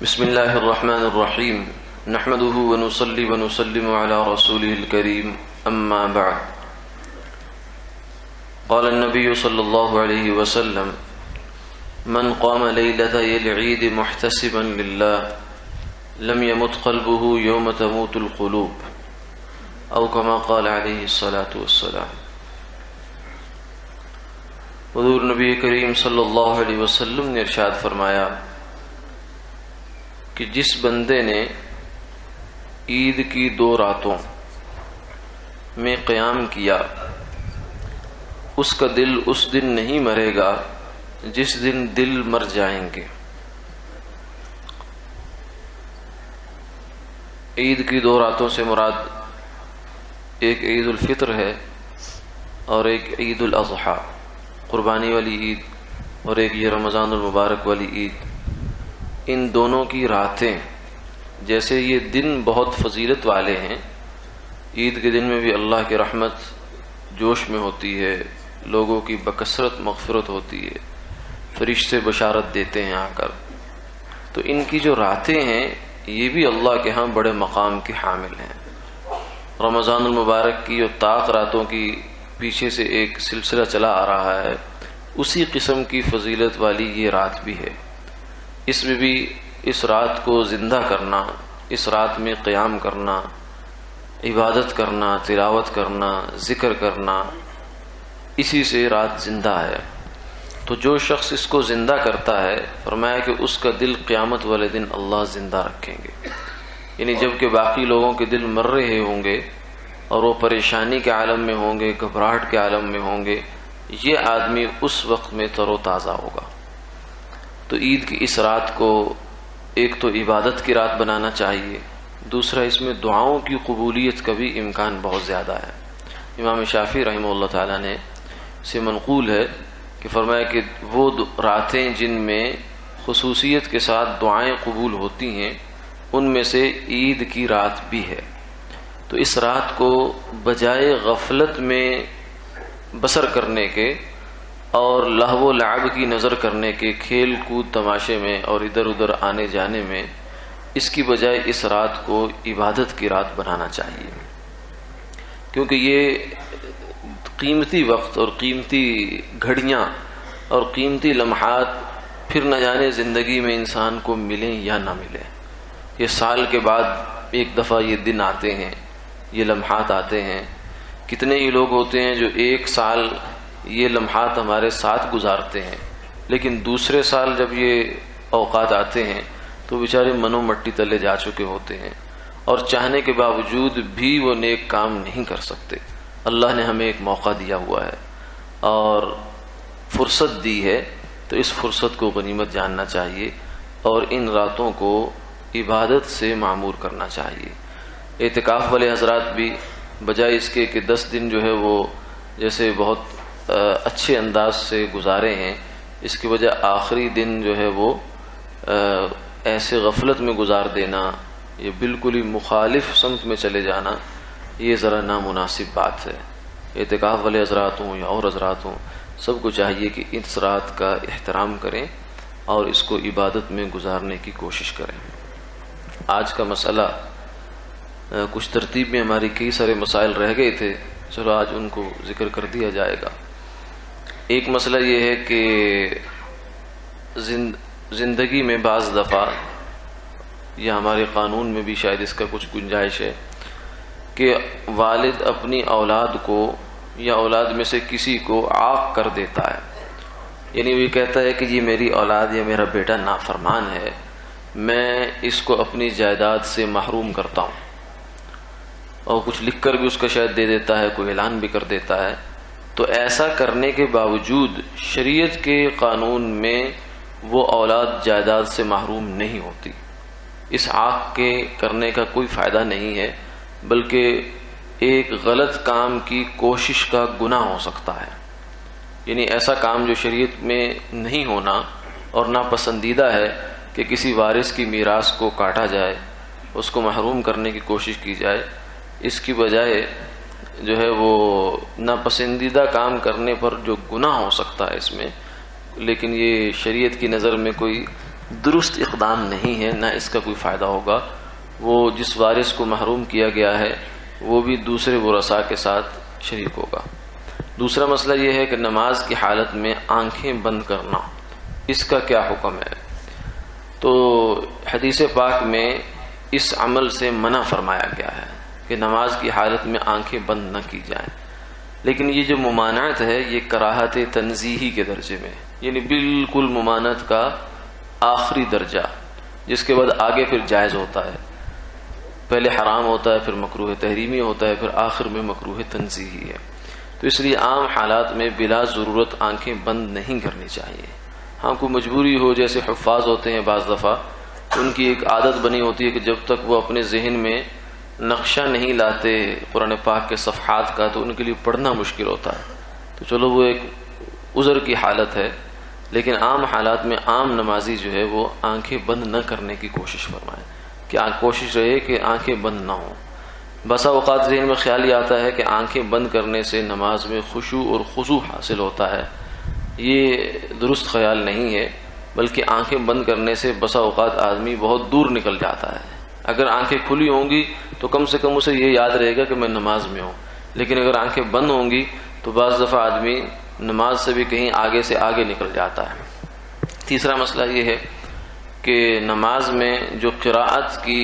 بسم الله الرحمن الرحيم نحمده ونصلي ونسلم على رسوله الكريم أما بعد قال النبي صلى الله عليه وسلم من قام ليلة العيد محتسبا لله لم يمت قلبه يوم تموت القلوب أو كما قال عليه الصلاة والسلام۔ حضور نبی کریم صلی اللہ علیہ وسلم نے ارشاد فرمایا کہ جس بندے نے عید کی 2 راتوں میں قیام کیا اس کا دل اس دن نہیں مرے گا جس دن دل مر جائیں گے۔ عید کی 2 راتوں سے مراد ایک عید الفطر ہے اور ایک عید الاضحیٰ، قربانی والی عید، اور ایک یہ رمضان المبارک والی عید۔ ان دونوں کی راتیں، جیسے یہ دن بہت فضیلت والے ہیں، عید کے دن میں بھی اللہ کی رحمت جوش میں ہوتی ہے، لوگوں کی بکثرت مغفرت ہوتی ہے، فرشتے بشارت دیتے ہیں آ کر، تو ان کی جو راتیں ہیں یہ بھی اللہ کے ہاں بڑے مقام کے حامل ہیں۔ رمضان المبارک کی جو طاق راتوں کی پیچھے سے ایک سلسلہ چلا آ رہا ہے، اسی قسم کی فضیلت والی یہ رات بھی ہے۔ اس میں بھی اس رات کو زندہ کرنا، اس رات میں قیام کرنا، عبادت کرنا، تلاوت کرنا، ذکر کرنا، اسی سے رات زندہ ہے۔ تو جو شخص اس کو زندہ کرتا ہے، فرمایا کہ اس کا دل قیامت والے دن اللہ زندہ رکھیں گے، یعنی جب کہ باقی لوگوں کے دل مر رہے ہوں گے اور وہ پریشانی کے عالم میں ہوں گے، گھبراہٹ کے عالم میں ہوں گے، یہ آدمی اس وقت میں تر و تازہ ہوگا۔ تو عید کی اس رات کو ایک تو عبادت کی رات بنانا چاہیے، دوسرا اس میں دعاؤں کی قبولیت کا بھی امکان بہت زیادہ ہے۔ امام شافعی رحمہ اللہ تعالیٰ نے سے منقول ہے کہ فرمایا کہ وہ راتیں جن میں خصوصیت کے ساتھ دعائیں قبول ہوتی ہیں ان میں سے عید کی رات بھی ہے۔ تو اس رات کو بجائے غفلت میں بسر کرنے کے اور لہو و لعب کی نظر کرنے کے، کھیل کود تماشے میں اور ادھر ادھر آنے جانے میں، اس کی بجائے اس رات کو عبادت کی رات بنانا چاہیے، کیونکہ یہ قیمتی وقت اور قیمتی گھڑیاں اور قیمتی لمحات پھر نہ جانے زندگی میں انسان کو ملیں یا نہ ملیں۔ یہ سال کے بعد ایک دفعہ یہ دن آتے ہیں، یہ لمحات آتے ہیں۔ کتنے ہی لوگ ہوتے ہیں جو 1 سال یہ لمحات ہمارے ساتھ گزارتے ہیں، لیکن دوسرے سال جب یہ اوقات آتے ہیں تو بیچارے منو مٹی تلے جا چکے ہوتے ہیں، اور چاہنے کے باوجود بھی وہ نیک کام نہیں کر سکتے۔ اللہ نے ہمیں ایک موقع دیا ہوا ہے اور فرصت دی ہے، تو اس فرصت کو غنیمت جاننا چاہیے اور ان راتوں کو عبادت سے معمور کرنا چاہیے۔ اعتکاف والے حضرات بھی بجائے اس کے کہ 10 دن جو ہے وہ جیسے بہت اچھے انداز سے گزارے ہیں، اس کی وجہ آخری دن جو ہے وہ ایسے غفلت میں گزار دینا، یہ بالکل ہی مخالف سمت میں چلے جانا، یہ ذرا نامناسب بات ہے۔ اعتکاف والے حضرات ہوں یا اور حضرات ہوں، سب کو چاہیے کہ اس رات کا احترام کریں اور اس کو عبادت میں گزارنے کی کوشش کریں۔ آج کا مسئلہ، کچھ ترتیب میں ہماری کئی سارے مسائل رہ گئے تھے، چلو آج ان کو ذکر کر دیا جائے گا۔ ایک مسئلہ یہ ہے کہ زندگی میں بعض دفعہ، یا ہمارے قانون میں بھی شاید اس کا کچھ گنجائش ہے، کہ والد اپنی اولاد کو یا اولاد میں سے کسی کو عاق کر دیتا ہے، یعنی وہ کہتا ہے کہ یہ میری اولاد یا میرا بیٹا نافرمان ہے، میں اس کو اپنی جائیداد سے محروم کرتا ہوں، اور کچھ لکھ کر بھی اس کا شاید دے دیتا ہے، کوئی اعلان بھی کر دیتا ہے۔ تو ایسا کرنے کے باوجود شریعت کے قانون میں وہ اولاد جائیداد سے محروم نہیں ہوتی۔ اس عاق کے کرنے کا کوئی فائدہ نہیں ہے، بلکہ ایک غلط کام کی کوشش کا گناہ ہو سکتا ہے، یعنی ایسا کام جو شریعت میں نہیں ہونا اور ناپسندیدہ ہے کہ کسی وارث کی میراث کو کاٹا جائے، اس کو محروم کرنے کی کوشش کی جائے، اس کی بجائے جو ہے وہ ناپسندیدہ کام کرنے پر جو گناہ ہو سکتا ہے اس میں، لیکن یہ شریعت کی نظر میں کوئی درست اقدام نہیں ہے، نہ اس کا کوئی فائدہ ہوگا. وہ جس وارث کو محروم کیا گیا ہے وہ بھی دوسرے ورثاء کے ساتھ شریک ہوگا. دوسرا مسئلہ یہ ہے کہ نماز کی حالت میں آنکھیں بند کرنا، اس کا کیا حکم ہے؟ تو حدیث پاک میں اس عمل سے منع فرمایا گیا ہے کہ نماز کی حالت میں آنکھیں بند نہ کی جائیں. لیکن یہ جو ممانعت ہے یہ کراہت تنزیہی کے درجے میں، یعنی بالکل ممانعت کا آخری درجہ، جس کے بعد آگے پھر جائز ہوتا ہے. پہلے حرام ہوتا ہے، پھر مکروہ تحریمی ہوتا ہے، پھر آخر میں مکروہ تنزیہی ہے. تو اس لیے عام حالات میں بلا ضرورت آنکھیں بند نہیں کرنی چاہیے. ہاں کوئی مجبوری ہو، جیسے حفاظ ہوتے ہیں بعض دفعہ، ان کی ایک عادت بنی ہوتی ہے کہ جب تک وہ اپنے ذہن میں نقشہ نہیں لاتے قرآن پاک کے صفحات کا تو ان کے لیے پڑھنا مشکل ہوتا ہے. تو چلو وہ ایک عذر کی حالت ہے، لیکن عام حالات میں عام نمازی جو ہے وہ آنکھیں بند نہ کرنے کی کوشش فرمائے، کہ کوشش رہے کہ آنکھیں بند نہ ہوں. بسا اوقات ذہن میں خیال یہ آتا ہے کہ آنکھیں بند کرنے سے نماز میں خشوع اور خضوع حاصل ہوتا ہے. یہ درست خیال نہیں ہے، بلکہ آنکھیں بند کرنے سے بسا اوقات آدمی بہت دور نکل جاتا ہے. اگر آنکھیں کھلی ہوں گی تو کم سے کم اسے یہ یاد رہے گا کہ میں نماز میں ہوں، لیکن اگر آنکھیں بند ہوں گی تو بعض دفعہ آدمی نماز سے بھی کہیں آگے سے آگے نکل جاتا ہے. تیسرا مسئلہ یہ ہے کہ نماز میں جو قراءت کی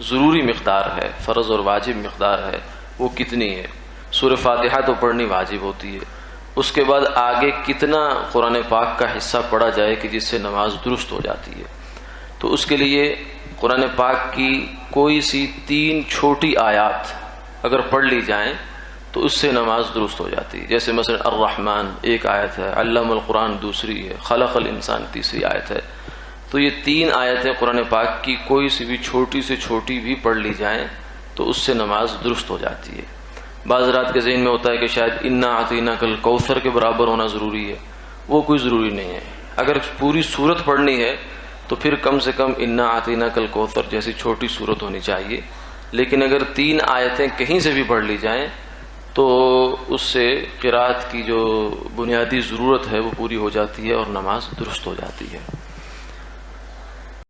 ضروری مقدار ہے، فرض اور واجب مقدار ہے، وہ کتنی ہے؟ سورہ فاتحہ تو پڑھنی واجب ہوتی ہے، اس کے بعد آگے کتنا قرآن پاک کا حصہ پڑھا جائے کہ جس سے نماز درست ہو جاتی ہے؟ تو اس کے لیے قرآن پاک کی کوئی سی 3 چھوٹی آیات اگر پڑھ لی جائیں تو اس سے نماز درست ہو جاتی ہے. جیسے مثلا الرحمن ایک آیت ہے، علم القرآن دوسری ہے، خلق الانسان تیسری آیت ہے. تو یہ 3 آیتیں قرآن پاک کی کوئی سی بھی چھوٹی سے چھوٹی بھی پڑھ لی جائیں تو اس سے نماز درست ہو جاتی ہے. بعض رات کے ذہن میں ہوتا ہے کہ شاید انا اعطیناک الکوثر کے برابر ہونا ضروری ہے، وہ کوئی ضروری نہیں ہے. اگر پوری سورت پڑھنی ہے تو پھر کم سے کم انا اعطیناک الکوثر جیسی چھوٹی سورت ہونی چاہیے. لیکن اگر 3 آیتیں کہیں سے بھی پڑھ لی جائیں تو اس سے قرات کی جو بنیادی ضرورت ہے وہ پوری ہو جاتی ہے اور نماز درست ہو جاتی ہے.